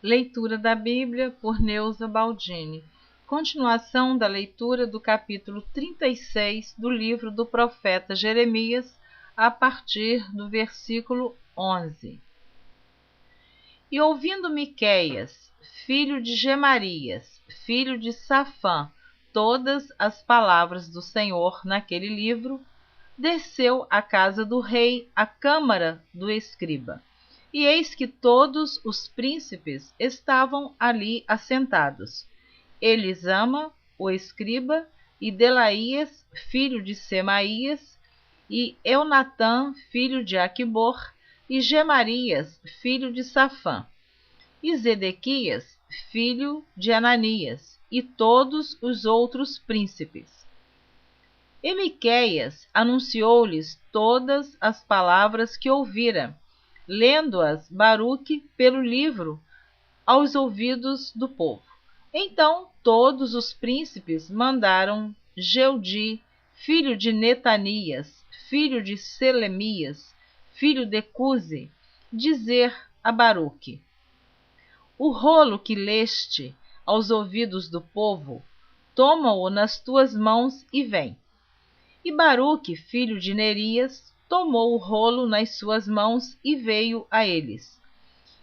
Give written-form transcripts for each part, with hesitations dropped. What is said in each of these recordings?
Leitura da Bíblia por Neuza Baldini. Continuação da leitura do capítulo 36 do livro do profeta Jeremias, a partir do versículo 11. E ouvindo Miqueias, filho de Gemarias, filho de Safã, todas as palavras do Senhor naquele livro, desceu à casa do rei, à câmara do escriba. E eis que todos os príncipes estavam ali assentados. Elisama, o escriba, e Delaías, filho de Semaías, e Eunatã, filho de Aquibor, e Gemarias, filho de Safã, e Zedequias, filho de Ananias, e todos os outros príncipes. E Miqueias anunciou-lhes todas as palavras que ouvira, lendo-as Baruque pelo livro aos ouvidos do povo. Então todos os príncipes mandaram Jeudi, filho de Netanias, filho de Selemias, filho de Cusi, dizer a Baruque: o rolo que leste aos ouvidos do povo, toma-o nas tuas mãos e vem. E Baruque, filho de Nerias, tomou o rolo nas suas mãos e veio a eles.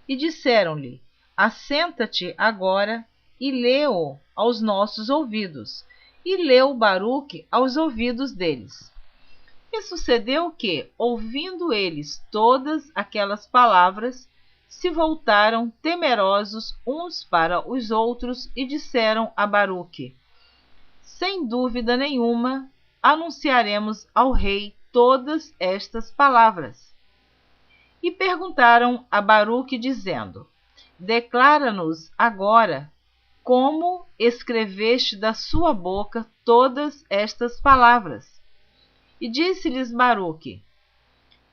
E disseram-lhe: assenta-te agora e lê-o aos nossos ouvidos. E leu Baruque aos ouvidos deles. E sucedeu que, ouvindo eles todas aquelas palavras, se voltaram temerosos uns para os outros e disseram a Baruque: sem dúvida nenhuma, anunciaremos ao rei todas estas palavras. E perguntaram a Baruque, dizendo: declara-nos agora como escreveste da sua boca todas estas palavras. E disse-lhes Baruque: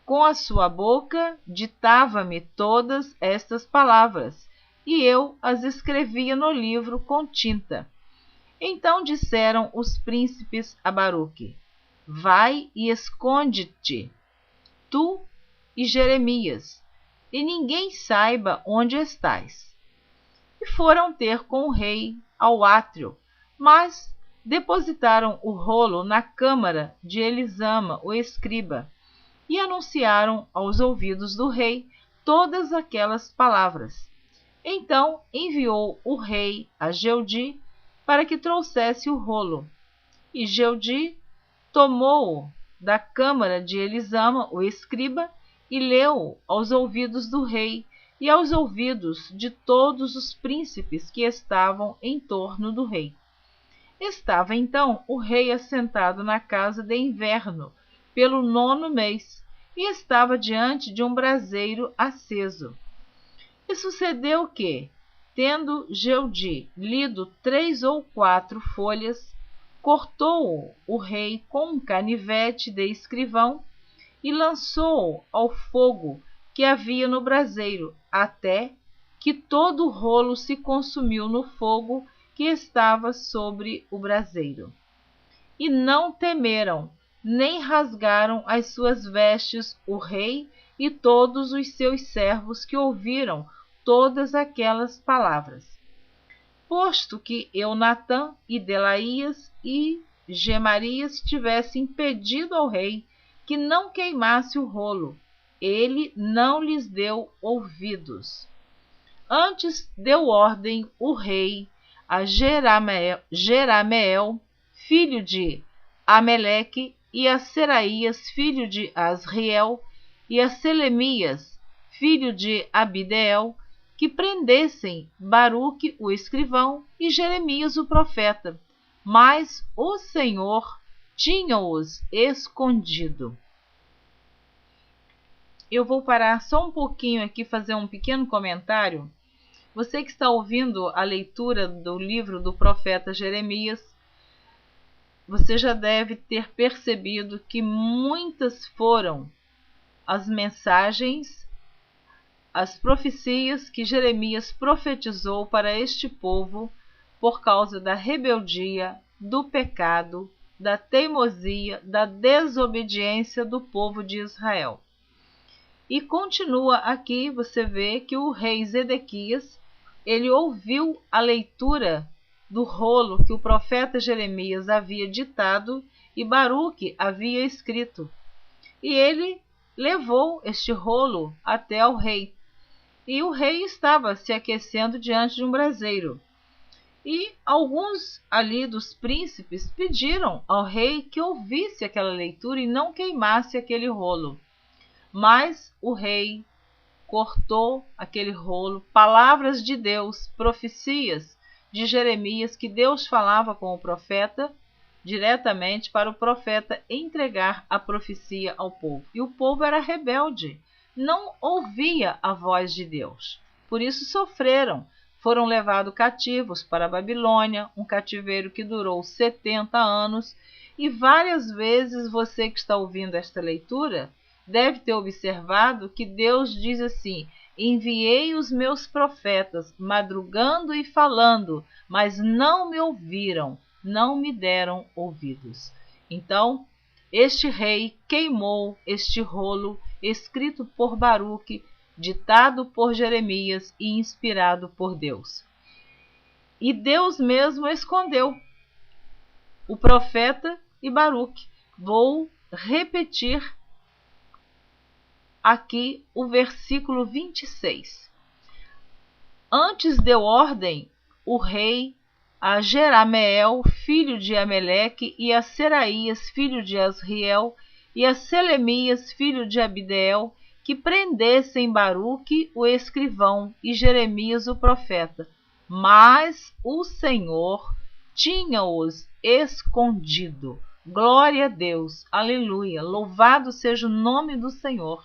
com a sua boca ditava-me todas estas palavras, e eu as escrevia no livro com tinta. Então disseram os príncipes a Baruque: vai e esconde-te, tu e Jeremias, e ninguém saiba onde estás. E foram ter com o rei ao átrio, mas depositaram o rolo na câmara de Elisama, o escriba, e anunciaram aos ouvidos do rei todas aquelas palavras. Então enviou o rei a Jeudi para que trouxesse o rolo. E Jeudi tomou-o da câmara de Elisama, o escriba, e leu aos ouvidos do rei e aos ouvidos de todos os príncipes que estavam em torno do rei. Estava então o rei assentado na casa de inverno, pelo 9º mês, e estava diante de um braseiro aceso. E sucedeu que, tendo Jeudi lido 3 ou 4 folhas, cortou-o o rei com um canivete de escrivão e lançou-o ao fogo que havia no braseiro, até que todo o rolo se consumiu no fogo que estava sobre o braseiro. E não temeram, nem rasgaram as suas vestes o rei e todos os seus servos que ouviram todas aquelas palavras. Posto que Eunatã e Delaías e Gemarias tivessem pedido ao rei que não queimasse o rolo, ele não lhes deu ouvidos. Antes deu ordem o rei a Jerameel, filho de Ameleque, e a Seraías, filho de Asriel, e a Selemias, filho de Abideel, que prendessem Baruque o escrivão e Jeremias o profeta, mas o Senhor tinha-os escondido. Eu vou parar só um pouquinho aqui, fazer um pequeno comentário. Você que está ouvindo a leitura do livro do profeta Jeremias, você já deve ter percebido que muitas foram as mensagens, as profecias que Jeremias profetizou para este povo por causa da rebeldia, do pecado, da teimosia, da desobediência do povo de Israel. E continua aqui, você vê que o rei Zedequias ele ouviu a leitura do rolo que o profeta Jeremias havia ditado e Baruque havia escrito. E ele levou este rolo até ao rei. E o rei estava se aquecendo diante de um braseiro. E alguns ali dos príncipes pediram ao rei que ouvisse aquela leitura e não queimasse aquele rolo. Mas o rei cortou aquele rolo, palavras de Deus, profecias de Jeremias, que Deus falava com o profeta diretamente para o profeta entregar a profecia ao povo. E o povo era rebelde, não ouvia a voz de Deus. Por isso sofreram. Foram levados cativos para a Babilônia, um cativeiro que durou 70 anos, e várias vezes você que está ouvindo esta leitura deve ter observado que Deus diz assim: enviei os meus profetas, madrugando e falando, mas não me ouviram, não me deram ouvidos. Então, este rei queimou este rolo escrito por Baruque, ditado por Jeremias e inspirado por Deus. E Deus mesmo escondeu o profeta e Baruque. Vou repetir aqui o versículo 26. Antes deu ordem o rei a Jerameel, filho de Ameleque, e a Seraías, filho de Asriel, e a Selemias, filho de Abdeel, que prendessem Baruque, o escrivão, e Jeremias, o profeta. Mas o Senhor tinha-os escondido. Glória a Deus, aleluia, louvado seja o nome do Senhor.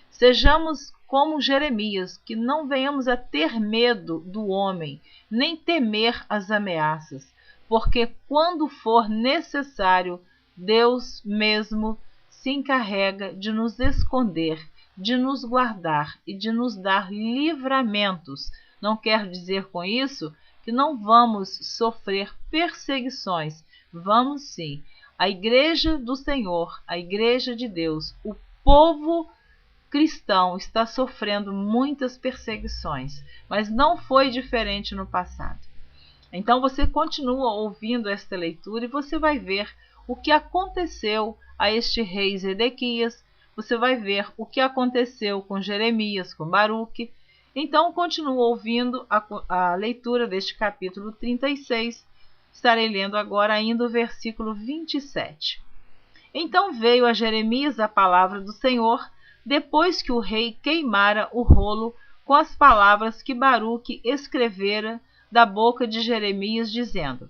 Sejamos como Jeremias, que não venhamos a ter medo do homem, nem temer as ameaças, porque quando for necessário, Deus mesmo se encarrega de nos esconder, de nos guardar e de nos dar livramentos. Não quer dizer com isso que não vamos sofrer perseguições. Vamos sim. A igreja do Senhor, a igreja de Deus, o povo cristão está sofrendo muitas perseguições, mas não foi diferente no passado. Então você continua ouvindo esta leitura e você vai ver o que aconteceu a este rei Zedequias, você vai ver o que aconteceu com Jeremias, com Baruque. Então continua ouvindo a leitura deste capítulo 36, estarei lendo agora ainda o versículo 27. Então veio a Jeremias a palavra do Senhor, depois que o rei queimara o rolo com as palavras que Baruque escrevera da boca de Jeremias, dizendo: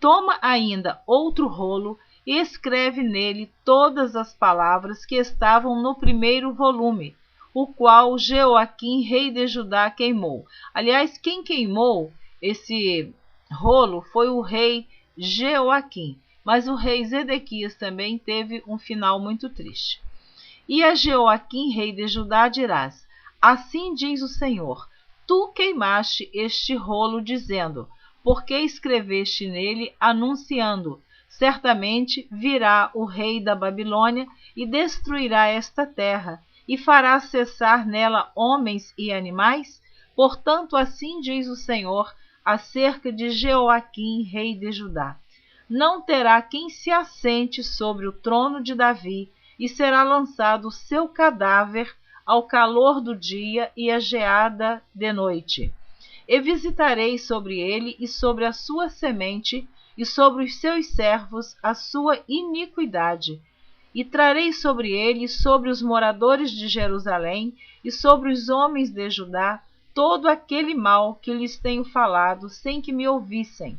toma ainda outro rolo e escreve nele todas as palavras que estavam no primeiro volume, o qual Jeoaquim, rei de Judá, queimou. Aliás, quem queimou esse rolo foi o rei Jeoaquim, mas o rei Zedequias também teve um final muito triste. E a Jeoaquim, rei de Judá, dirás: assim diz o Senhor, tu queimaste este rolo, dizendo: porque escreveste nele, anunciando: certamente virá o rei da Babilônia e destruirá esta terra, e fará cessar nela homens e animais? Portanto, assim diz o Senhor acerca de Jeoaquim, rei de Judá: não terá quem se assente sobre o trono de Davi, e será lançado o seu cadáver ao calor do dia e à geada de noite. E visitarei sobre ele e sobre a sua semente, e sobre os seus servos a sua iniquidade. E trarei sobre ele e sobre os moradores de Jerusalém, e sobre os homens de Judá, todo aquele mal que lhes tenho falado, sem que me ouvissem.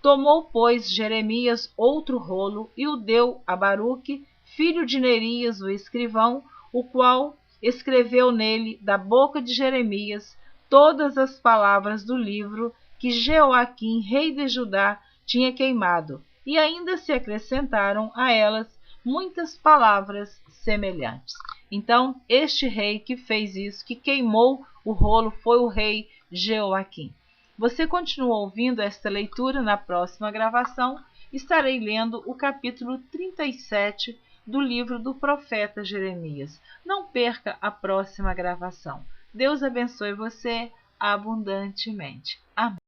Tomou, pois, Jeremias outro rolo, e o deu a Baruque, filho de Nerias, o escrivão, o qual escreveu nele, da boca de Jeremias, todas as palavras do livro que Jeoaquim, rei de Judá, tinha queimado, e ainda se acrescentaram a elas muitas palavras semelhantes. Então, este rei que fez isso, que queimou o rolo, foi o rei Jeoaquim. Você continua ouvindo esta leitura. Na próxima gravação estarei lendo o capítulo 37 do livro do profeta Jeremias. Não perca a próxima gravação. Deus abençoe você. abundantemente. Amém.